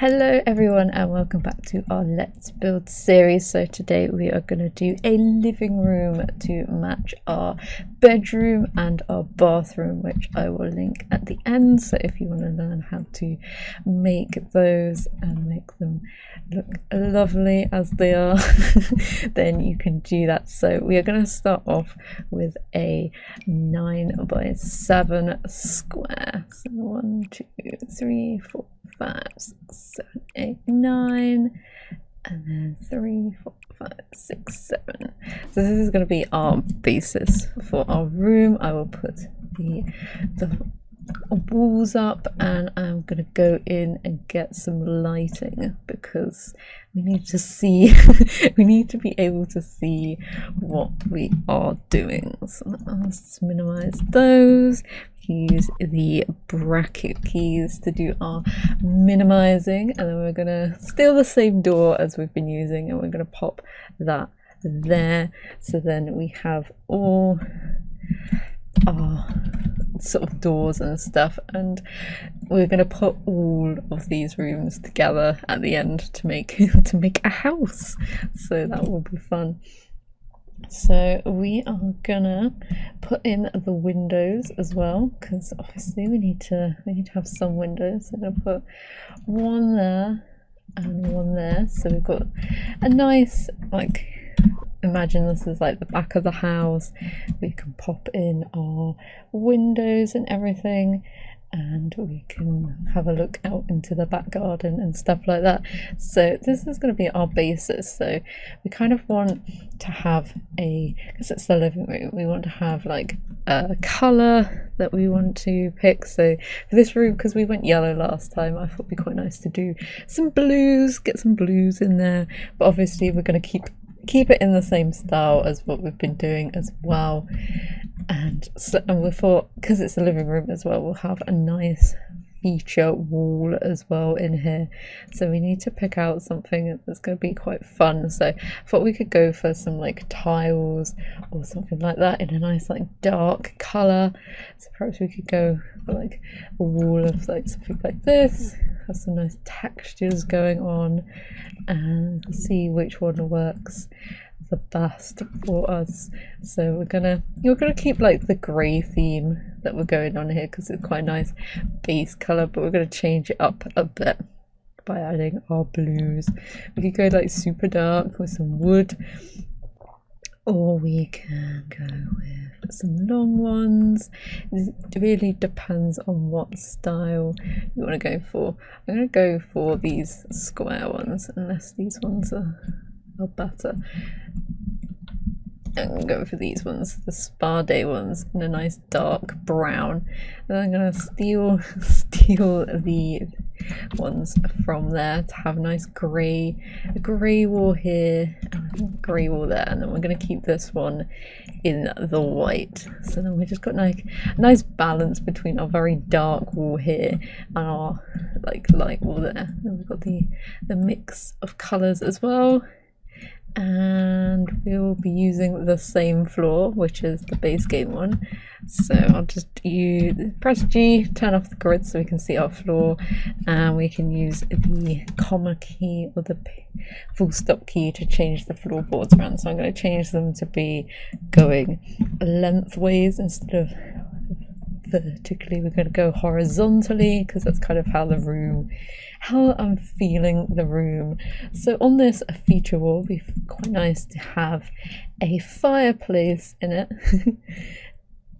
Hello everyone and welcome back to our Let's Build series. So today we are going to do a living room to match our bedroom and our bathroom, which I will link at the end. So if you want to learn how to make those and make them look lovely as they are, then you can do that. So we are going to start off with a 9 by 7 square. So 1, 2, 3, 4, 5, 6, 7, 8, 9, and then 3, 4, 5, 6, 7. So this is going to be our basis for our room. I will put the walls up, and I'm going to go in and get some lighting because we need to see we need to be able to see what we are doing. So let's minimize those. Use the bracket keys to do our minimizing, and then we're going to steal the same door as we've been using, and we're going to pop that there. So then we have all our sort of doors and stuff, and we're going to put all of these rooms together at the end to make a house. So that will be fun. So we are gonna put in the windows as well, because obviously we need to have some windows. So I'm gonna put one there and one there. So we've got a nice, like, imagine this is like the back of the house. We can pop in our windows and everything, and we can have a look out into the back garden and stuff like that. So this is going to be our basis. So we kind of want to have because it's the living room, we want to have like a colour that we want to pick. So for this room, because we went yellow last time, I thought it'd be quite nice to do some blues, get some blues in there. But obviously we're going to keep it in the same style as what we've been doing as well. And we thought, because it's a living room as well, we'll have a nice feature wall as well in here. So we need to pick out something that's going to be quite fun. So I thought we could go for some like tiles or something like that in a nice like dark colour. So perhaps we could go for like a wall of like something like this, have some nice textures going on, and see which one works the best for us. So we're gonna keep like the grey theme that we're going on here because it's quite a nice base colour, but we're gonna change it up a bit by adding our blues. We could go like super dark with some wood, or we can go with some long ones. It really depends on what style you want to go for. I'm going to go for these square ones, unless these ones are better. I'm going for these ones, the Spa Day ones, in a nice dark brown. And I'm going to steal the ones from there to have a nice grey wall here, and a grey wall there, and then we're going to keep this one in the white. So then we just got like a nice balance between our very dark wall here and our like light wall there. Then we've got the mix of colours as well. And we'll be using the same floor, which is the base game one. So I'll just press G, turn off the grid so we can see our floor, and we can use the comma key or the full stop key to change the floorboards around. So I'm going to change them to be going lengthways instead of vertically. We're going to go horizontally because that's kind of how I'm feeling the room. So on this feature wall, it'd be quite nice to have a fireplace in it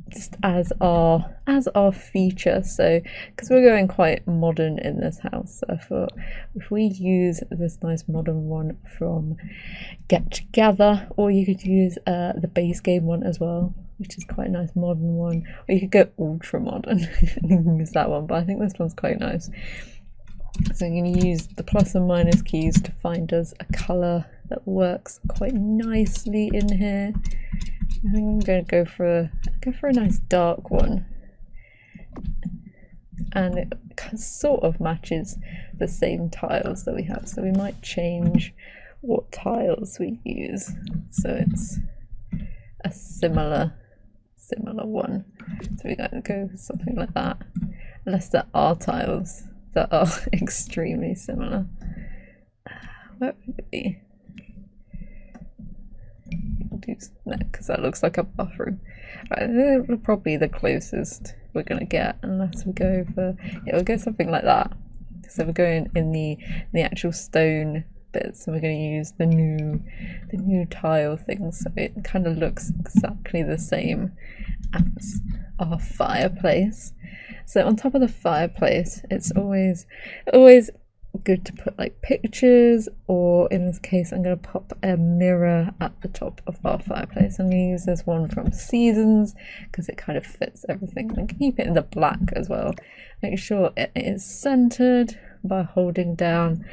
just as our feature. So because we're going quite modern in this house, so I thought if we use this nice modern one from Get Together, or you could use the base game one as well, which is quite a nice modern one, or you could go ultra modern and use that one, but I think this one's quite nice. So I'm going to use the plus and minus keys to find us a colour that works quite nicely in here. I think I'm going to go for a nice dark one, and it sort of matches the same tiles that we have, so we might change what tiles we use so it's a similar one. So we're going to go for something like that, unless there are tiles that are extremely similar. Where would it be? Because that looks like a bathroom. Right, probably the closest we're gonna get, unless we go for, yeah, we'll go something like that. So we're going in the actual stone bits, and we're going to use the new tile thing, so it kind of looks exactly the same as our fireplace. So on top of the fireplace, it's always good to put like pictures, or in this case I'm going to pop a mirror at the top of our fireplace. I'm going to use this one from Seasons because it kind of fits everything. And keep it in the black as well. Make sure it is centered by holding down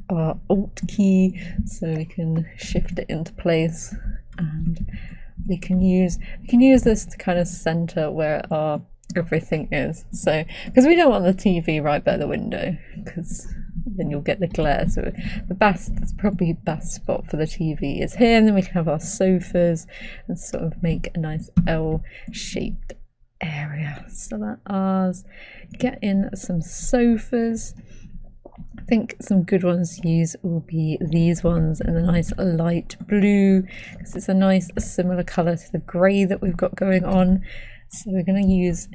our Alt key so we can shift it into place, and we can use this to kind of center where our everything is. So because we don't want the TV right by the window, because then you'll get the glare. So that's probably best spot for the TV is here, and then we can have our sofas and sort of make a nice L-shaped area. So that ours. Get in some sofas. I think some good ones to use will be these ones in a nice light blue, because it's a nice similar colour to the grey that we've got going on. So we're going to use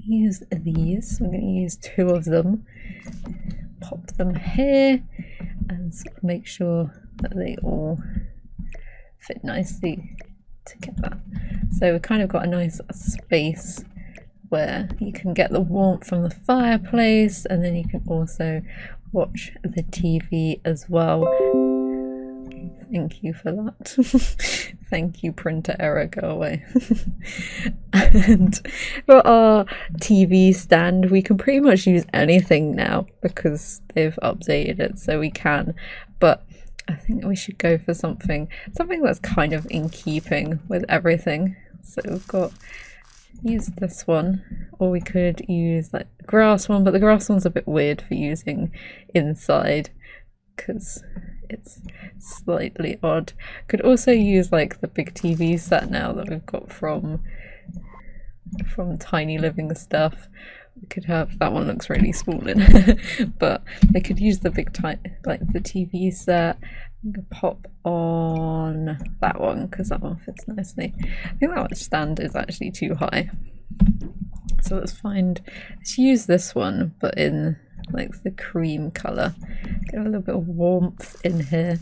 these. I'm going to use 2 of them. Pop them here and sort of make sure that they all fit nicely together. So we've kind of got a nice space where you can get the warmth from the fireplace, and then you can also watch the TV as well. Thank you for that. Thank you, printer error, go away. And for our TV stand, we can pretty much use anything now because they've updated it, so we can. But I think we should go for something that's kind of in keeping with everything. So we've got use this one, or we could use like the grass one, but the grass one's a bit weird for using inside because it's slightly odd. Could also use like the big TV set now that we've got from Tiny Living Stuff. We could have that one, looks really small in but they could use the big like the TV set. I'm gonna pop on that one because that one fits nicely. I think that stand is actually too high, so let's use this one, but in like the cream colour. Get a little bit of warmth in here.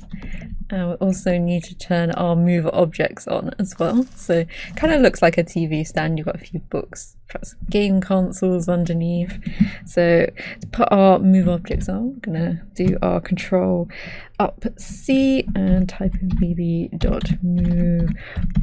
We also need to turn our move objects on as well, so it kind of looks like a TV stand. You've got a few books, perhaps game consoles underneath. So to put our move objects on, we're gonna do our Control up C and type in bb.move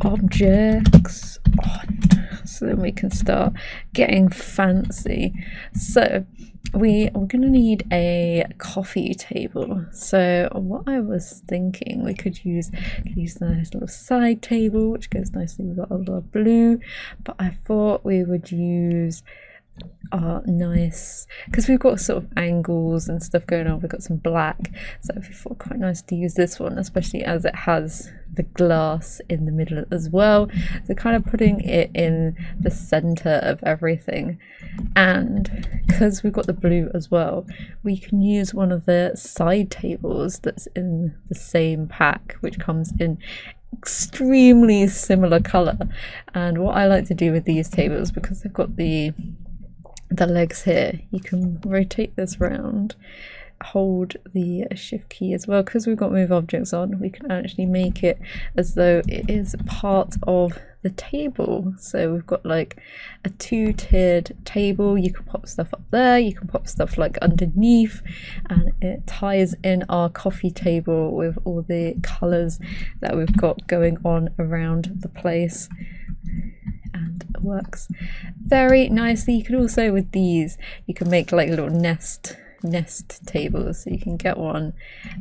objects on, so then we can start getting fancy. So we are going to need a coffee table. So what I was thinking, we could use the nice little side table, which goes nicely with our blue, but I thought we would use our nice, because we've got sort of angles and stuff going on, we've got some black, so I thought quite nice to use this one, especially as it has the glass in the middle as well, so kind of putting it in the center of everything. And because we've got the blue as well, we can use one of the side tables that's in the same pack, which comes in extremely similar color. And what I like to do with these tables, because they've got the legs here, you can rotate this round, hold the shift key as well. Because we've got move objects on, we can actually make it as though it is part of the table. So we've got like a 2-tiered table. You can pop stuff up there, you can pop stuff like underneath, and it ties in our coffee table with all the colors that we've got going on around the place, and it works very nicely. You can also, with these, you can make like little nest tables, so you can get one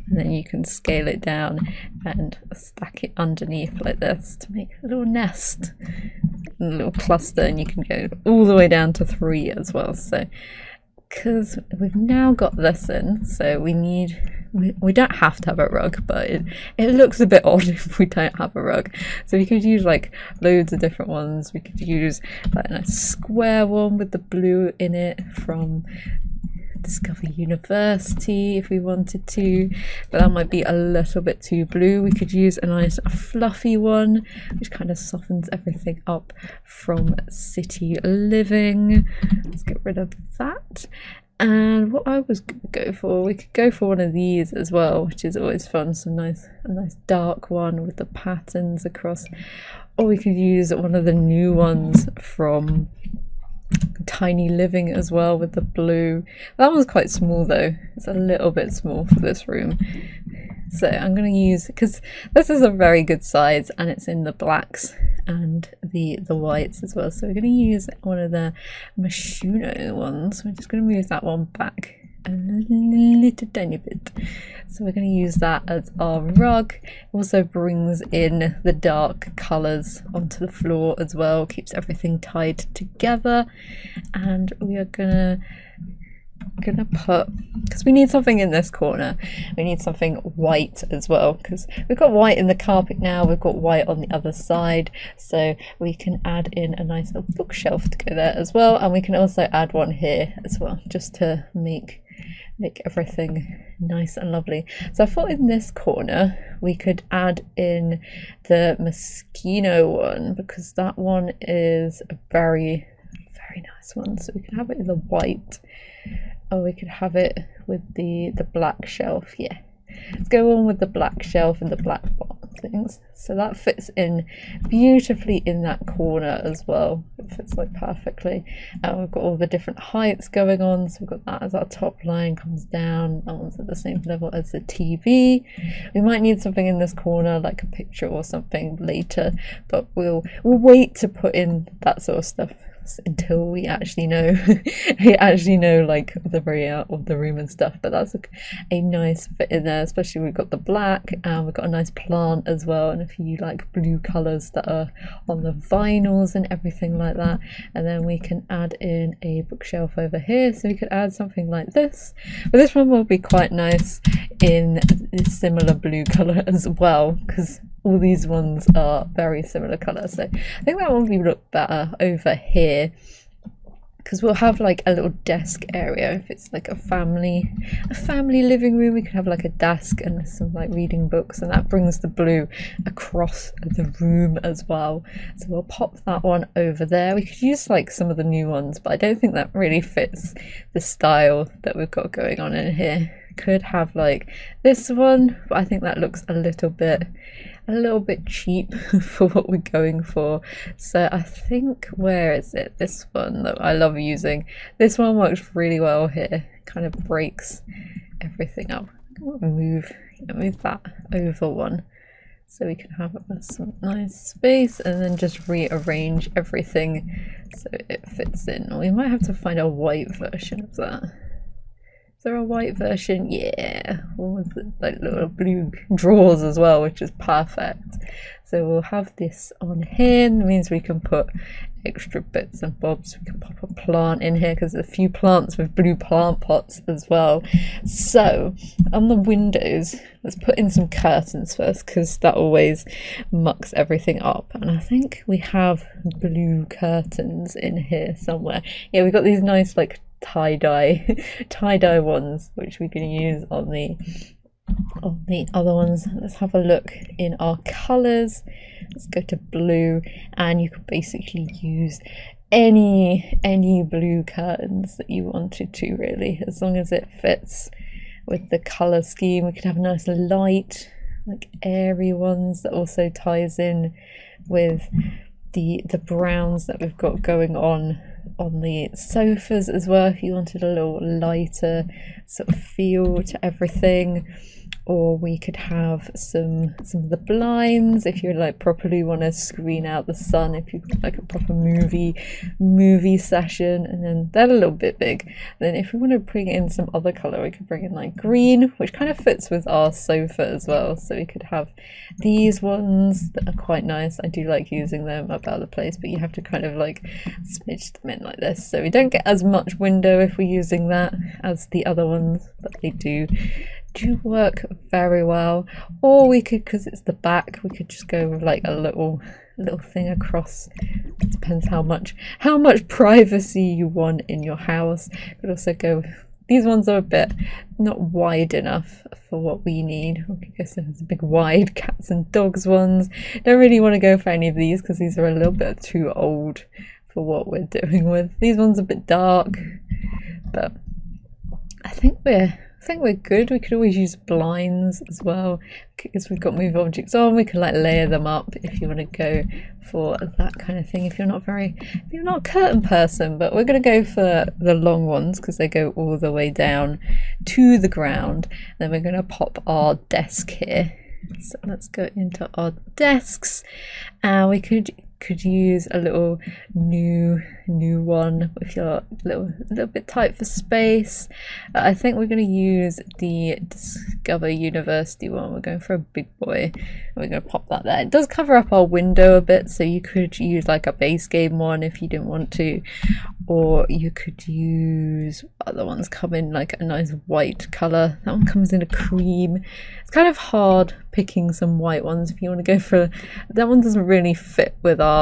and then you can scale it down and stack it underneath like this to make a little nest, a little cluster, and you can go all the way down to 3 as well. So because we've now got this in, so we don't have to have a rug, but it looks a bit odd if we don't have a rug. So we could use like loads of different ones. We could use like a nice square one with the blue in it from Discover University if we wanted to, but that might be a little bit too blue. We could use a nice fluffy one which kind of softens everything up from City Living. Let's get rid of that. And what I was going to go for, we could go for one of these as well, which is always fun. So a nice dark one with the patterns across. Or we could use one of the new ones from Tiny Living as well with the blue. That one's quite small though. It's a little bit small for this room. So I'm going to use, because this is a very good size and it's in the blacks and the whites as well. So we're going to use one of the Mashuno ones. We're just going to move that one back a little tiny bit. So we're going to use that as our rug. Also brings in the dark colours onto the floor as well, keeps everything tied together. And we are gonna put, because we need something in this corner, we need something white as well, because we've got white in the carpet now, we've got white on the other side, so we can add in a nice little bookshelf to go there as well. And we can also add one here as well, just to make everything nice and lovely. So I thought in this corner we could add in the Moschino one, because that one is a very nice one. So we can have it in the white, or we could have it with the black shelf. Yeah, let's go on with the black shelf and the black box things. So that fits in beautifully in that corner as well. It fits like perfectly. And we've got all the different heights going on. So we've got that as our top line, comes down. That one's at the same level as the TV. We might need something in this corner, like a picture or something later, but we'll wait to put in that sort of stuff until we actually know like the layout of the room and stuff. But that's a nice fit in there, especially we've got the black and we've got a nice plant as well, and a few like blue colors that are on the vinyls and everything like that. And then we can add in a bookshelf over here, so we could add something like this, but this one will be quite nice in a similar blue color as well, because all these ones are very similar colours. So I think that one will look better over here, because we'll have like a little desk area. If it's like a family living room, we could have like a desk and some like reading books, and that brings the blue across the room as well. So we'll pop that one over there. We could use like some of the new ones, but I don't think that really fits the style that we've got going on in here. Could have like this one, but I think that looks a little bit cheap for what we're going for. So I think, where is it, this one that I love using, this one works really well here, kind of breaks everything up. Move that over one, so we can have some nice space, and then just rearrange everything so it fits in. Or we might have to find a white version of that. Is there a white version? Yeah, one with the, like little blue drawers as well, which is perfect. So we'll have this on here, and it means we can put extra bits and bobs. We can pop a plant in here, because there's a few plants with blue plant pots as well. So on the windows, let's put in some curtains first, because that always mucks everything up. And I think we have blue curtains in here somewhere. Yeah, we've got these nice like tie-dye ones, which we can use on the other ones. Let's have a look in our colors. Let's go to blue, and you could basically use any blue curtains that you wanted to, really, as long as it fits with the color scheme. We could have a nice light, like airy ones that also ties in with the browns that we've got going on the sofas as well, if you wanted a little lighter sort of feel to everything. Or we could have some of the blinds if you like properly want to screen out the sun, if you've got like a proper movie session. And then they're a little bit big. And then if we want to bring in some other color, we could bring in like green, which kind of fits with our sofa as well. So we could have these ones that are quite nice. I do like using them about the place, but you have to kind of like smidge them in like this, so we don't get as much window if we're using that as the other ones, but they do work very well. Or we could, because it's the back, we could just go with like a little thing across. It depends how much privacy you want in your house. You could also go these ones are a bit not wide enough for what we need. I guess there's a big wide cats and dogs ones. Don't really want to go for any of these because these are a little bit too old for what we're doing with. These ones are a bit dark, but I think we're good. We could always use blinds as well because we've got move objects on. We can like layer them up if you want to go for that kind of thing. If you're not a curtain person, but we're going to go for the long ones because they go all the way down to the ground. Then we're going to pop our desk here. So let's go into our desks, and we could use a little new one if you're a little bit tight for space. I think we're going to use the Discover University one. We're going for a big boy. We're going to pop that there. It does cover up our window a bit, so you could use like a base game one if you didn't want to, or you could use other ones come in like a nice white color. That one comes in a cream. It's kind of hard picking some white ones if you want to go for that one. Doesn't really fit with our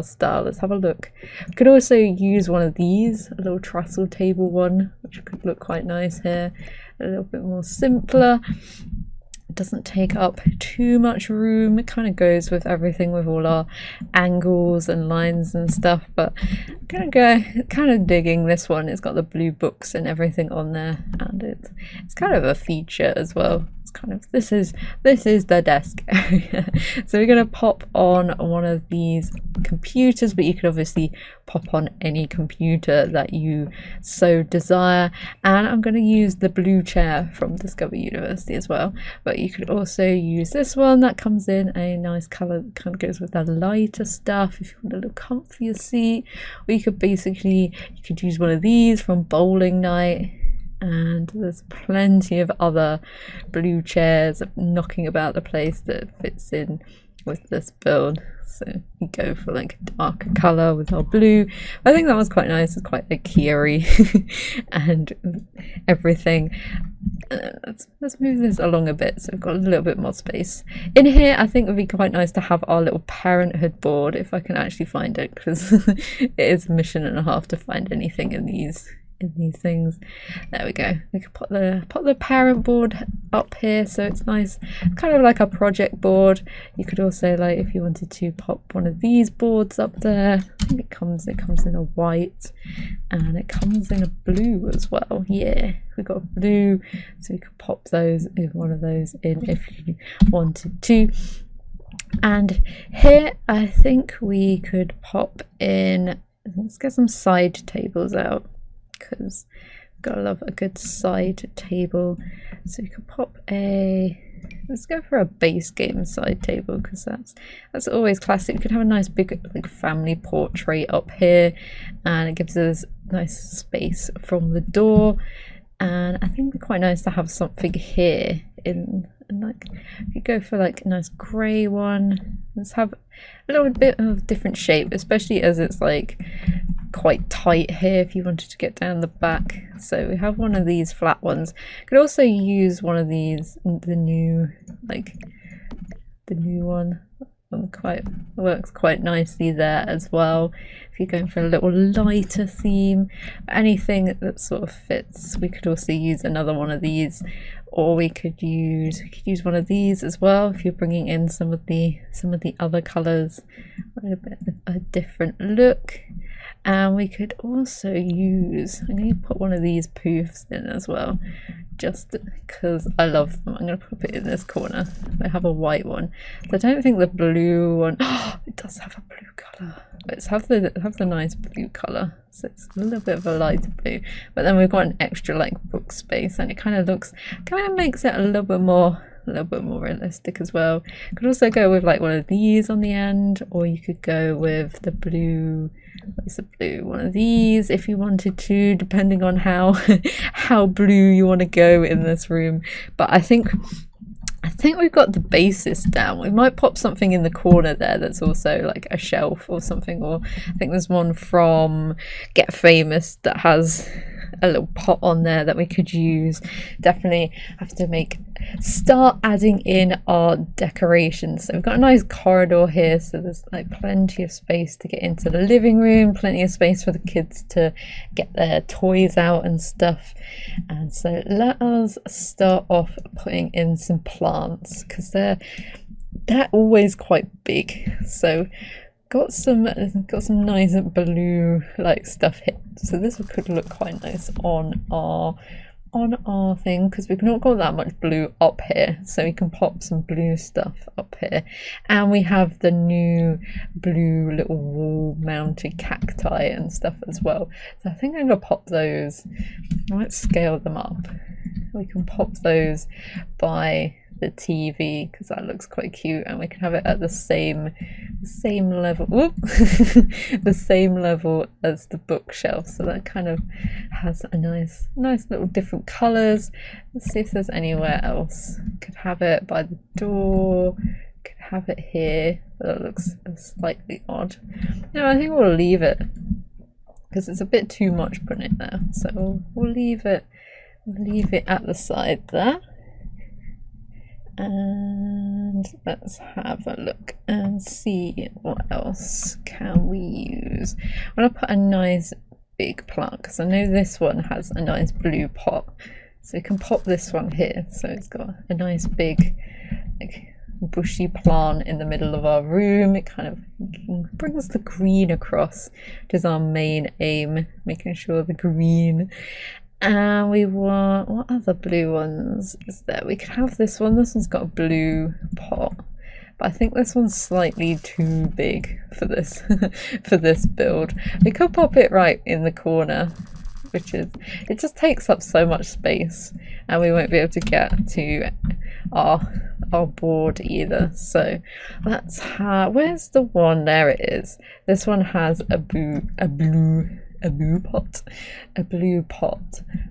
style. Let's have a look. We could also use one of these, a little trestle table one, which could look quite nice here. A little bit more simpler. It doesn't take up too much room. It kind of goes with everything with all our angles and lines and stuff, but I'm gonna go kind of digging this one. It's got the blue books and everything on there, and it's kind of a feature as well. It's kind of this is the desk area. So we're gonna pop on one of these computers, but you could obviously pop on any computer that you so desire. And I'm going to use the blue chair from Discover University as well, but you could also use this one that comes in a nice color that kind of goes with the lighter stuff if you want a little comfier seat. Or you could use one of these from bowling night. And there's plenty of other blue chairs knocking about the place that fits in with this build. So we go for like a darker colour with our blue. I think that was quite nice. It's quite like Kiri and everything. Let's move this along a bit so we've got a little bit more space. In here I think it would be quite nice to have our little parenthood board if I can actually find it, because it is a mission and a half to find anything in these things. There we go. We could put the parent board up here so it's nice, kind of like a project board. You could also, like, if you wanted to, pop one of these boards up there. I think it comes in a white and it comes in a blue as well. Yeah, we got blue, so you could pop one of those in if you wanted to. And here I think we could pop in, let's get some side tables out, because gotta love a good side table. So you can pop let's go for a base game side table, because that's always classic. You could have a nice big like family portrait up here, and it gives us nice space from the door. And I think it'd be quite nice to have something here in like, if you go for like a nice grey one, let's have a little bit of different shape, especially as it's like quite tight here if you wanted to get down the back. So we have one of these flat ones. You could also use one of these, the new one. Works quite nicely there as well. If you're going for a little lighter theme, anything that sort of fits. We could also use another one of these, or we could use one of these as well if you're bringing in some of the other colors, a bit of a different look. And we could also use, I'm going to put one of these poofs in as well, just because I love them. I'm going to put it in this corner. I have a white one, so I don't think the blue one, oh, it does have a blue colour. Let's have the nice blue colour, so it's a little bit of a lighter blue, but then we've got an extra like book space, and it kind of makes it a little bit more realistic as well. You could also go with like one of these on the end, or you could go with the blue, what's the blue, one of these if you wanted to, depending on how blue you want to go in this room. But I think we've got the basis down. We might pop something in the corner there that's also like a shelf or something, or I think there's one from Get Famous that has a little pot on there that we could use. Definitely have to start adding in our decorations. So we've got a nice corridor here, so there's like plenty of space to get into the living room, plenty of space for the kids to get their toys out and stuff. And so let us start off putting in some plants, because they're always quite big. So got some nice blue like stuff here, so this could look quite nice on our thing, because we've not got that much blue up here, so we can pop some blue stuff up here. And we have the new blue little wall mounted cacti and stuff as well, so I think I'm gonna pop those. I might scale them up. We can pop those by the TV, because that looks quite cute, and we can have it at the same level the same level as the bookshelf, so that kind of has a nice little different colors. Let's see if there's anywhere else. Could have it by the door, could have it here, but that looks slightly odd. No, I think we'll leave it, because it's a bit too much putting it there, so we'll leave it at the side there. And let's have a look and see what else can we use. I'm going to put a nice big plant, because I know this one has a nice blue pot, so we can pop this one here. So it's got a nice big like bushy plant in the middle of our room. It kind of brings the green across, which is our main aim, making sure the green. And we want, what other blue ones is there? We could have this one. This one's got a blue pot, but I think this one's slightly too big for this for this build. We could pop it right in the corner, it just takes up so much space, and we won't be able to get to our board either. So let's have, where's the one? There it is. This one has a blue pot.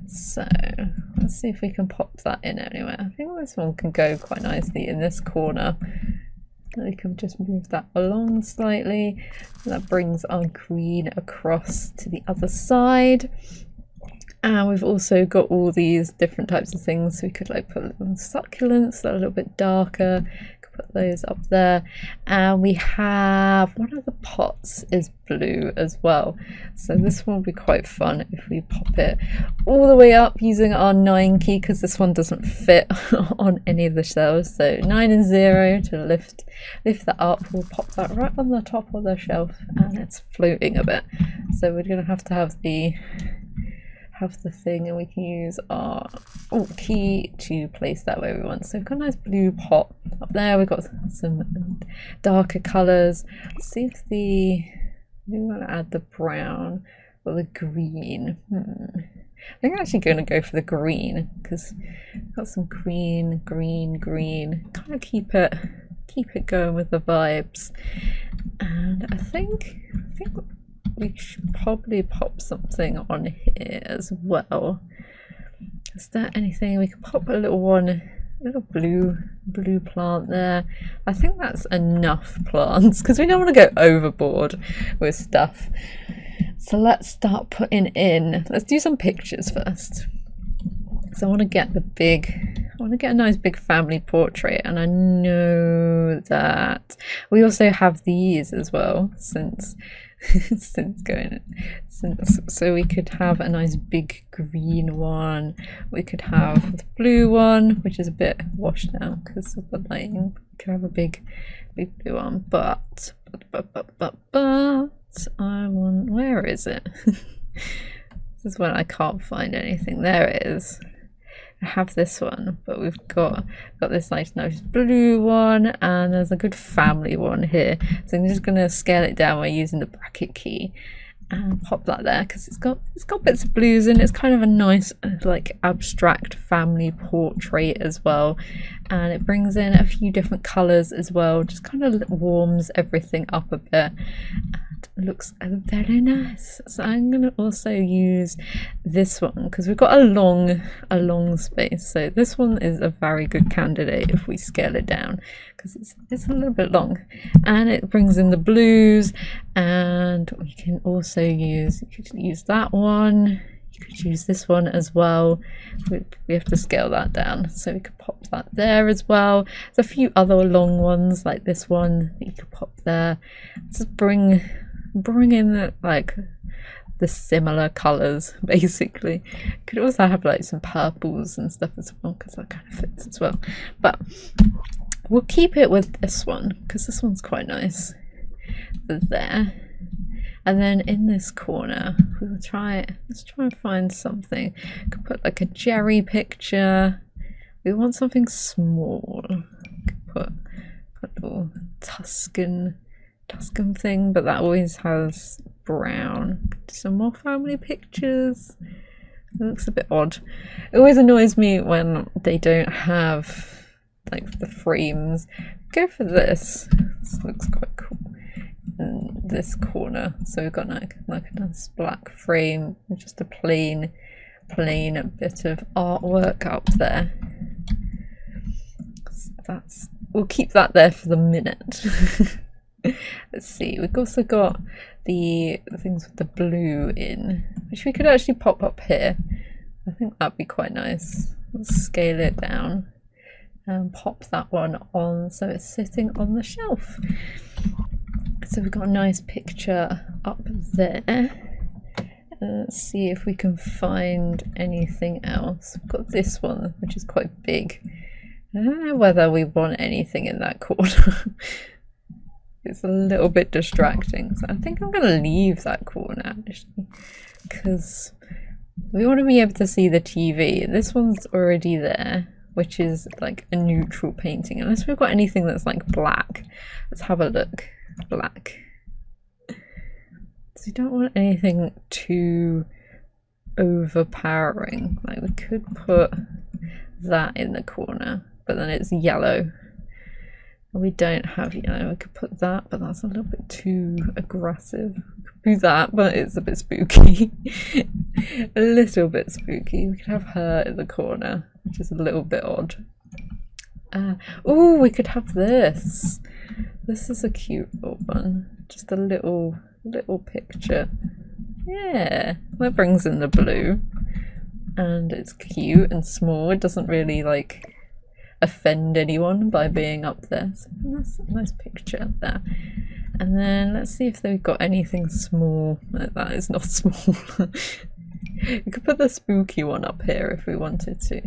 So let's see if we can pop that in anywhere. I think this one can go quite nicely in this corner. We can just move that along slightly. That brings our green across to the other side. And we've also got all these different types of things. So we could like put little succulents that are a little bit darker. Put those up there. And we have one of the pots is blue as well. So this one will be quite fun if we pop it all the way up using our 9 key, because this one doesn't fit on any of the shelves. So 9 and 0 to lift that up. We'll pop that right on the top of the shelf, and it's floating a bit. So we're gonna have to have the thing, and we can use our Alt key to place that where we want. So we've got a nice blue pot up there. We've got some darker colors. Let's see if we want to add the brown or the green. I think I'm actually going to go for the green, because we've got some green. Kind of keep it going with the vibes. And I think we should probably pop something on here as well. Is there anything we could pop? A little blue plant there. I think that's enough plants, because we don't want to go overboard with stuff. So let's start putting in, let's do some pictures first. So I want to get a nice big family portrait, and I know that we also have these as well, since so we could have a nice big green one. We could have the blue one, which is a bit washed out because of the lighting. We could have a big blue one, but I want, where is it? This is when I can't find anything. There it is. I have this one, but we've got this nice blue one, and there's a good family one here. So I'm just going to scale it down by using the bracket key and pop that there, because it's got bits of blues in it. It's kind of a nice like abstract family portrait as well, and it brings in a few different colors as well, just kind of warms everything up a bit. Looks very nice. So I'm going to also use this one, because we've got a long space. So this one is a very good candidate if we scale it down, because it's a little bit long, and it brings in the blues. And we can also use that one. You could use this one as well. We have to scale that down, so we could pop that there as well. There's a few other long ones like this one that you could pop there. Just bring in like the similar colours basically. Could also have like some purples and stuff as well, because that kind of fits as well. But we'll keep it with this one because this one's quite nice. There. And then in this corner, let's try and find something. Could put like a Jerry picture. We want something small. Could put a little Tuscan thing, but that always has brown. Some more family pictures. It looks a bit odd. It always annoys me when they don't have like the frames. Go for this. This looks quite cool. In this corner, so we've got like a nice black frame with just a plain bit of artwork up there. So we'll keep that there for the minute. Let's see, we've also got the things with the blue in, which we could actually pop up here. I think that'd be quite nice. Let's scale it down and pop that one on so it's sitting on the shelf. So we've got a nice picture up there. Let's see if we can find anything else. We've got this one, which is quite big. I don't know whether we want anything in that corner. It's a little bit distracting, so I think I'm going to leave that corner actually, because we want to be able to see the TV. This one's already there, which is like a neutral painting, unless we've got anything that's like black. Let's have a look. Black. So you don't want anything too overpowering. Like we could put that in the corner, but then it's yellow. We don't have yellow. We could put that, but that's a little bit too aggressive. We could do that, but it's a bit spooky. A little bit spooky. We could have her in the corner, which is a little bit odd. Oh, we could have this. This is a cute little one. Just a little picture. Yeah, that brings in the blue. And it's cute and small. It doesn't really like offend anyone by being up there. So that's a nice picture there. And then let's see if they've got anything small. No, that is not small. We could put the spooky one up here if we wanted to.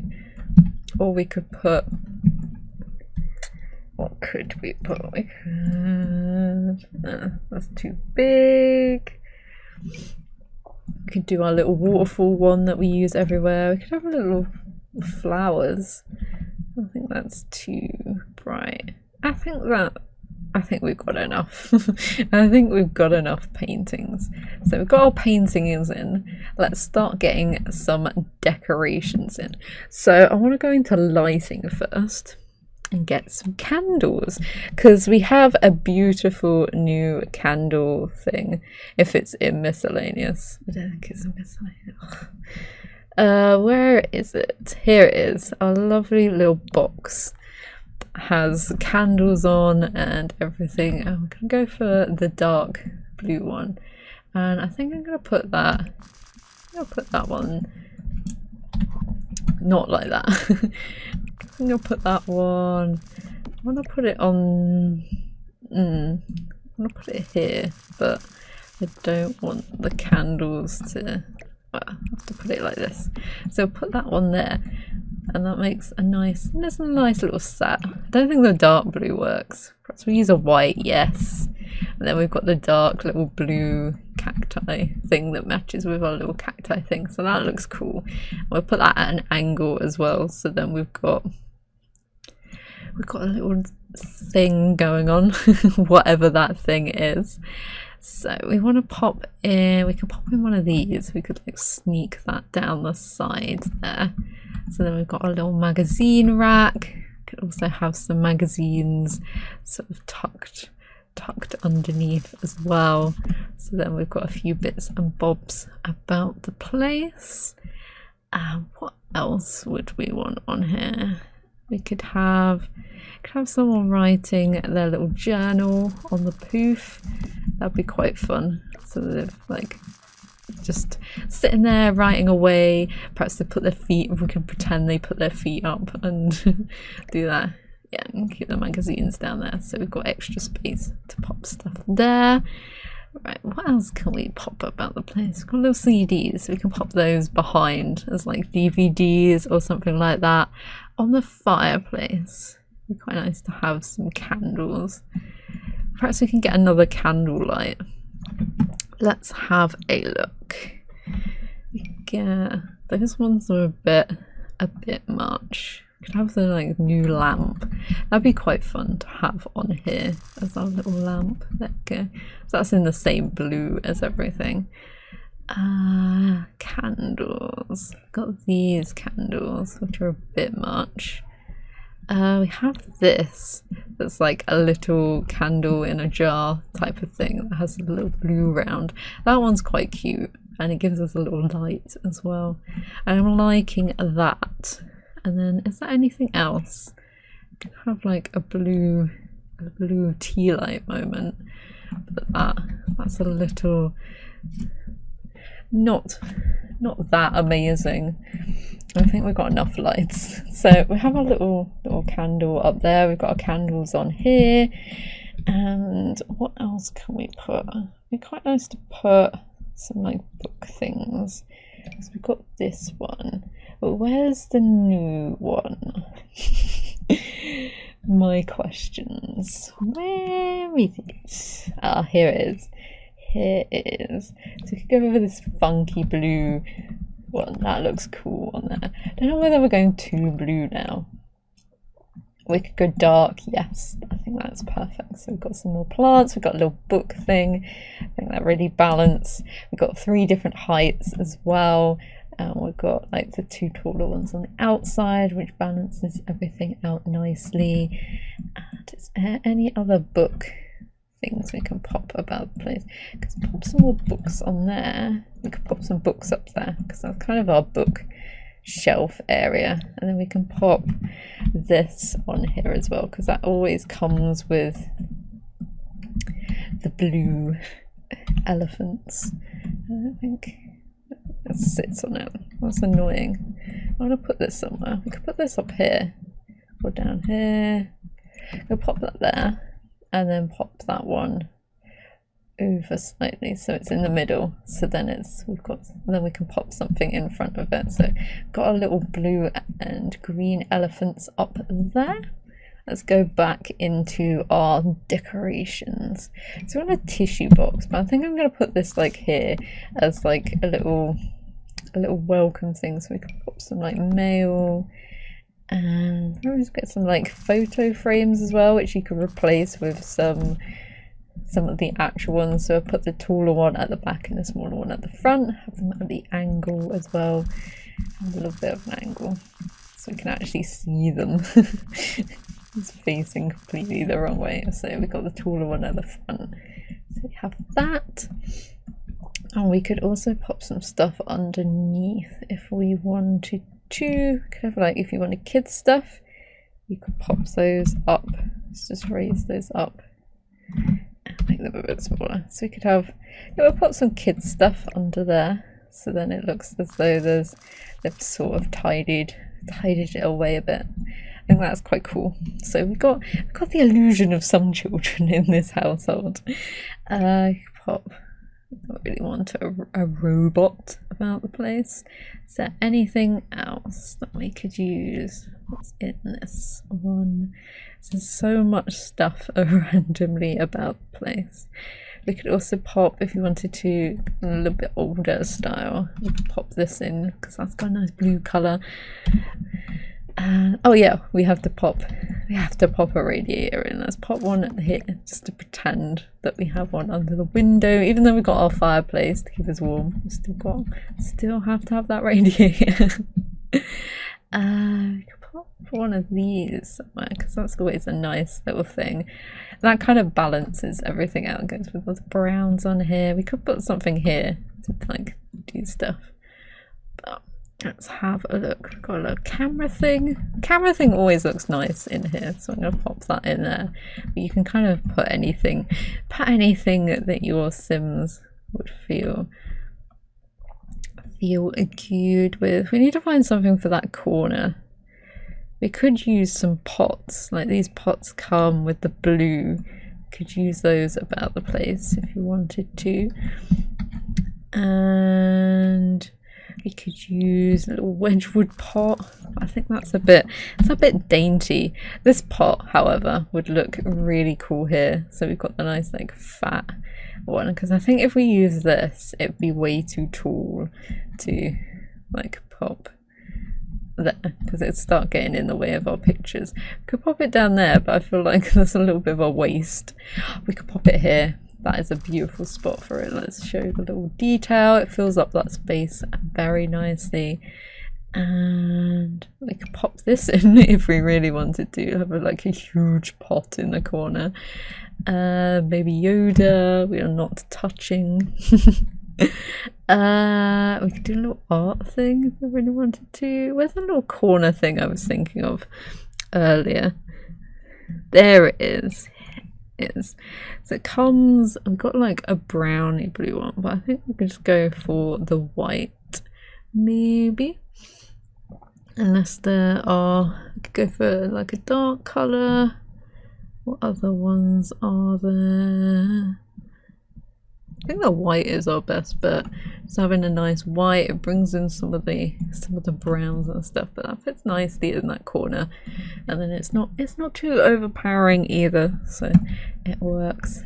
Or we could put... What could we put? We could... that's too big. We could do our little waterfall one that we use everywhere. We could have little flowers. I think that's too bright. I think we've got enough. I think we've got enough paintings. So we've got our paintings in. Let's start getting some decorations in. So I want to go into lighting first and get some candles, because we have a beautiful new candle thing if it's in miscellaneous. I don't think it's in miscellaneous. Where is it? Here it is. Our lovely little box has candles on and everything. I'm gonna go for the dark blue one, and I think I'm gonna put that one not like that. I'm gonna put that one. I want to put it on. I'm gonna put it here, but I don't want the candles to. Well, I have to put it like this. So put that one there, and that makes a nice. There's a nice little set. I don't think the dark blue works. Perhaps we use a white, yes. And then we've got the dark little blue cacti thing that matches with our little cacti thing. So that looks cool. We'll put that at an angle as well. So then we've got a little thing going on, whatever that thing is. So we want to pop in, we can pop in one of these. We could like sneak that down the side there. So then we've got a little magazine rack. Could also have some magazines sort of tucked underneath as well. So then we've got a few bits and bobs about the place. What else would we want on here? We could have someone writing their little journal on the poof. That'd be quite fun. So they've like just sitting there writing away. Perhaps they put their feet, we can pretend they put their feet up and do that. Yeah, and keep the magazines down there, so we've got extra space to pop stuff there. Right, what else can we pop about the place? We've got little CDs, so we can pop those behind as like DVDs or something like that. On the fireplace, it'd be quite nice to have some candles. Perhaps we can get another candle light. Let's have a look. Yeah, those ones are a bit much. We could have the like new lamp. That'd be quite fun to have on here as our little lamp. There we go. So that's in the same blue as everything. Candles. Got these candles, which are a bit much. We have this that's like a little candle in a jar type of thing that has a little blue round. That one's quite cute and it gives us a little light as well. And I'm liking that. And then is there anything else? We can have like a blue tea light moment. But that's a little not that amazing. I think we've got enough lights. So we have a little candle up there. We've got our candles on here. And what else can we put? It'd be quite nice to put some like book things. So we've got this one. But where's the new one? My questions. Where is it? Ah, here it is. Here it is. So we could go over this funky blue one. That looks cool on there. I don't know whether we're going too blue now. We could go dark. Yes, I think that's perfect. So we've got some more plants. We've got a little book thing. I think that really balanced. We've got 3 different heights as well. We've got like the 2 taller ones on the outside, which balances everything out nicely. And is there any other book things we can pop about the place? Because pop some more books on there. We could pop some books up there because that's kind of our book shelf area. And then we can pop this on here as well because that always comes with the blue elephants. I think it sits on it. That's annoying. I want to put this somewhere. We could put this up here or down here. We'll pop that there and then pop that one over slightly so it's in the middle. So then then we can pop something in front of it. So got a little blue and green elephants up there. Let's go back into our decorations. So we're on a tissue box, but I think I'm going to put this like here as like a little welcome thing, so we can put some like mail, and we'll just get some like photo frames as well, which you can replace with some of the actual ones. So I'll put the taller one at the back and the smaller one at the front, have them at the angle as well, a little bit of an angle so we can actually see them. It's facing completely the wrong way, so we've got the taller one at the front. So we have that, and we could also pop some stuff underneath if we wanted to. Kind of like if you wanted kids stuff, you could pop those up. Let's just raise those up and make them a bit smaller. So we could have, we'll put some kids stuff under there, so then it looks as though they've sort of tidied it away a bit. I think that's quite cool. So we've got the illusion of some children in this household. Pop. I don't really want a robot about the place. Is there anything else that we could use? What's in this one? There's so much stuff randomly about the place. We could also pop, if you wanted to, a little bit older style, you could pop this in because that's got a nice blue colour. Oh yeah, we have to pop a radiator in. Let's pop one here just to pretend that we have one under the window, even though we've got our fireplace to keep us warm. We still have to have that radiator. We could pop one of these somewhere because that's always a nice little thing. That kind of balances everything out. It goes with those browns on here. We could put something here to like do stuff. But let's have a look. We've got a little camera thing. Camera thing always looks nice in here, so I'm going to pop that in there. But you can kind of put anything that your Sims would feel feel good with. We need to find something for that corner. We could use some pots, like these pots come with the blue. Could use those about the place if you wanted to. And we could use a little Wedgwood pot. I think it's a bit dainty. This pot, however, would look really cool here. So we've got the nice like fat one, because I think if we use this, it'd be way too tall to like pop there, because it'd start getting in the way of our pictures. We could pop it down there, but I feel like that's a little bit of a waste. We could pop it here. That is a beautiful spot for it. Let's show the little detail. It fills up that space very nicely. And we could pop this in if we really wanted to. Have like a huge pot in the corner. Maybe Yoda. We are not touching. We could do a little art thing if we really wanted to. Where's the little corner thing I was thinking of earlier? There it is. So it comes, I've got like a browny blue one, but I think we can just go for the white, maybe. Unless there are, we could go for like a dark colour. What other ones are there? I think the white is our best bet. Just having a nice white, it brings in some of the browns and stuff, but that fits nicely in that corner. And then it's not too overpowering either, so it works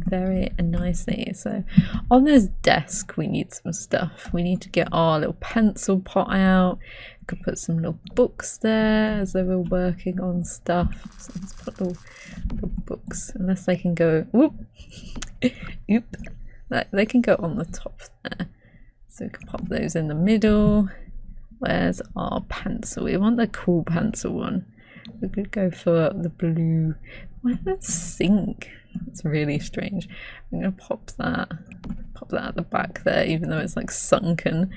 very nicely. So on this desk we need some stuff. We need to get our little pencil pot out. We could put some little books there as though we're working on stuff. So let's put little books, unless they can go whoop. Oop. They can go on the top there, so we can pop those in the middle. Where's our pencil? We want the cool pencil one. We could go for the blue. Where's the sink? That's really strange. I'm gonna pop that at the back there, even though it's like sunken.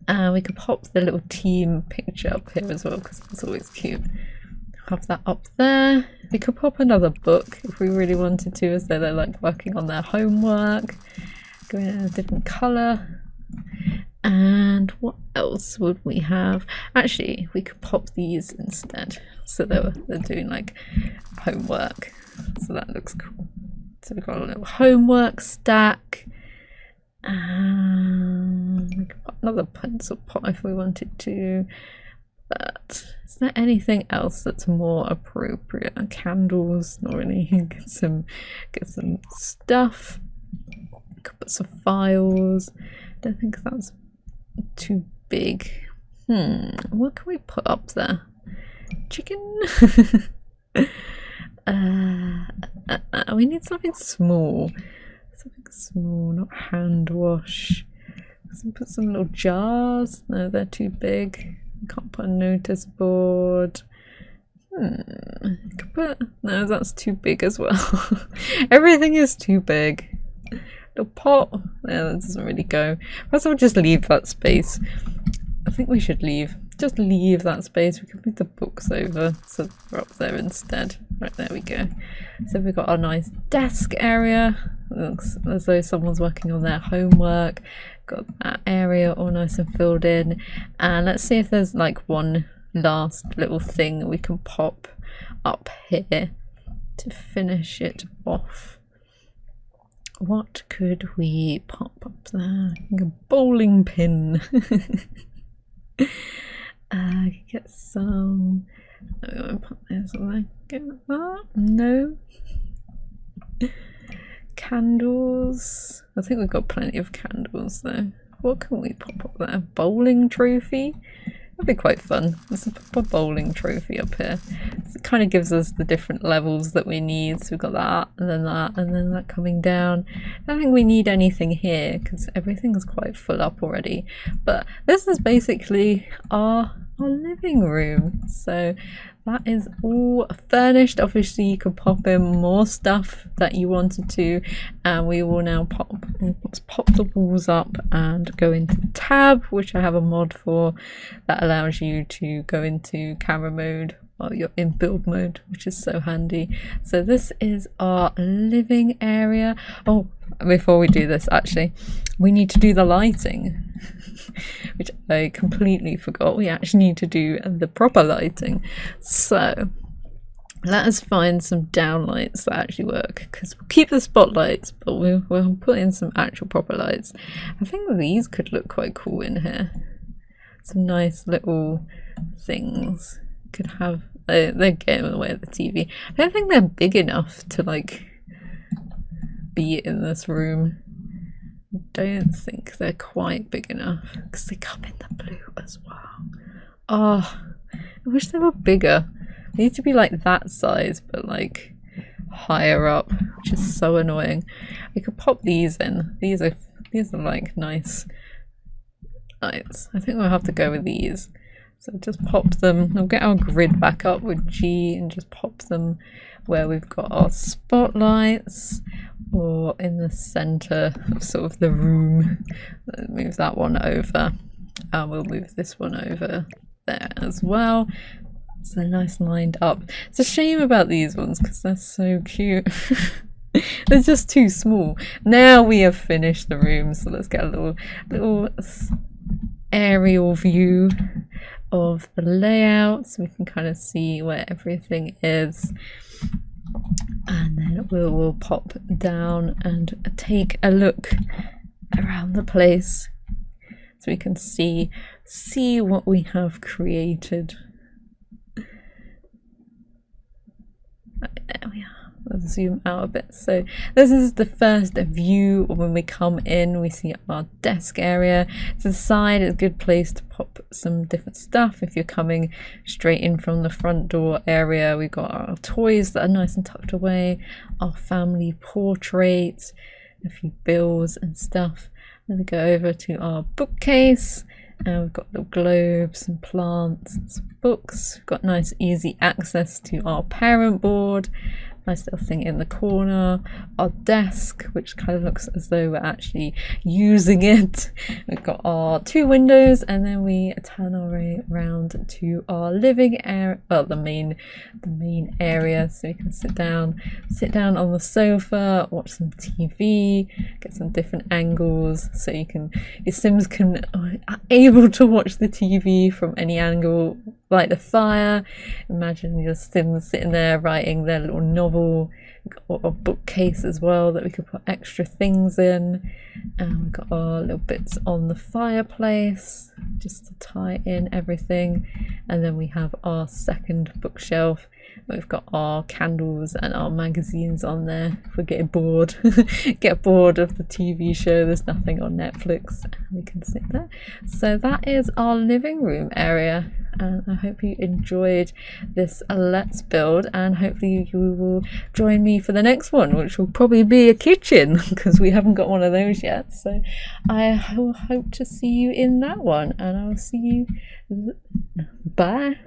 We could pop the little team picture up here as well, because it's always cute. Have that up there. We could pop another book if we really wanted to, as though they're like working on their homework. Go in a different colour. And what else would we have? Actually, we could pop these instead, so they're doing like homework. So that looks cool. So we've got a little homework stack. We could put another pencil pot if we wanted to. But is there anything else that's more appropriate? Candles, not really. Get some stuff. Could put some files. Don't think that's too big. What can we put up there? Chicken. We need something small. Something small, not hand wash. Let's put some little jars. No, they're too big. Can't put a notice board. Could put, no, that's too big as well. Everything is too big. Little pot. Yeah, that doesn't really go. Perhaps I'll just leave that space. I think we should just leave that space. We can move the books over so we're up there instead. Right, there we go. So we've got our nice desk area. It looks as though someone's working on their homework. Got that area all nice and filled in. And let's see if there's like one last little thing we can pop up here to finish it off. What could we pop up there? A bowling pin. Get some. I'm going to put this away. Get that. No. Candles. I think we've got plenty of candles though. What can we pop up there? Bowling trophy? That'd be quite fun. Let's put a bowling trophy up here. So it kind of gives us the different levels that we need. So we've got that, and then that coming down. I don't think we need anything here because everything's quite full up already. But this is basically our living room. So that is all furnished. Obviously you could pop in more stuff that you wanted to, and we will now let's pop the walls up and go into tab, which I have a mod for that allows you to go into camera mode while you're in build mode, which is so handy. So this is our living area. Oh, before we do this, actually we need to do the lighting. I completely forgot. We actually need to do the proper lighting. So let us find some downlights that actually work, because we'll keep the spotlights, but we'll put in some actual proper lights. I think these could look quite cool in here. Some nice little things. Could have, they're getting in the way of the TV. I don't think they're big enough to like be in this room. I don't think they're quite big enough, because they come in the blue as well. Oh, I wish they were bigger. They need to be like that size, but like higher up, which is so annoying. We could pop these in. These are like nice lights. I think we'll have to go with these. So just pop them. We'll get our grid back up with G and just pop them where we've got our spotlights, or in the center of sort of the room. Let's move that one over, and we'll move this one over there as well. So they're nice lined up. It's a shame about these ones because they're so cute. They're just too small. Now we have finished the room, so let's get a little aerial view of the layout so we can kind of see where everything is. And then we'll pop down and take a look around the place so we can see what we have created. There we are. Let's zoom out a bit. So this is the first view. When we come in, we see our desk area. To the side is a good place to pop some different stuff. If you're coming straight in from the front door area, we've got our toys that are nice and tucked away, our family portraits, a few bills and stuff. Then we go over to our bookcase. And we've got little globes and plants and some books. We've got nice easy access to our parent board. Nice little thing in the corner. Our desk, which kind of looks as though we're actually using it. We've got our 2 windows, and then we turn our way around to our living area, well, the main area, so we can sit down on the sofa, watch some TV, get some different angles, so your Sims are able to watch the TV from any angle. Light the fire. Imagine your Sims sitting there writing their little novel. We've got a bookcase as well that we could put extra things in, and we've got our little bits on the fireplace just to tie in everything. And then we have our second bookshelf. We've got our candles and our magazines on there. If we're getting bored, get bored of the TV show, there's nothing on Netflix, we can sit there. So that is our living room area, and I hope you enjoyed this Let's Build, and hopefully you will join me for the next one, which will probably be a kitchen because we haven't got one of those yet. So I will hope to see you in that one, and I will see you. Bye.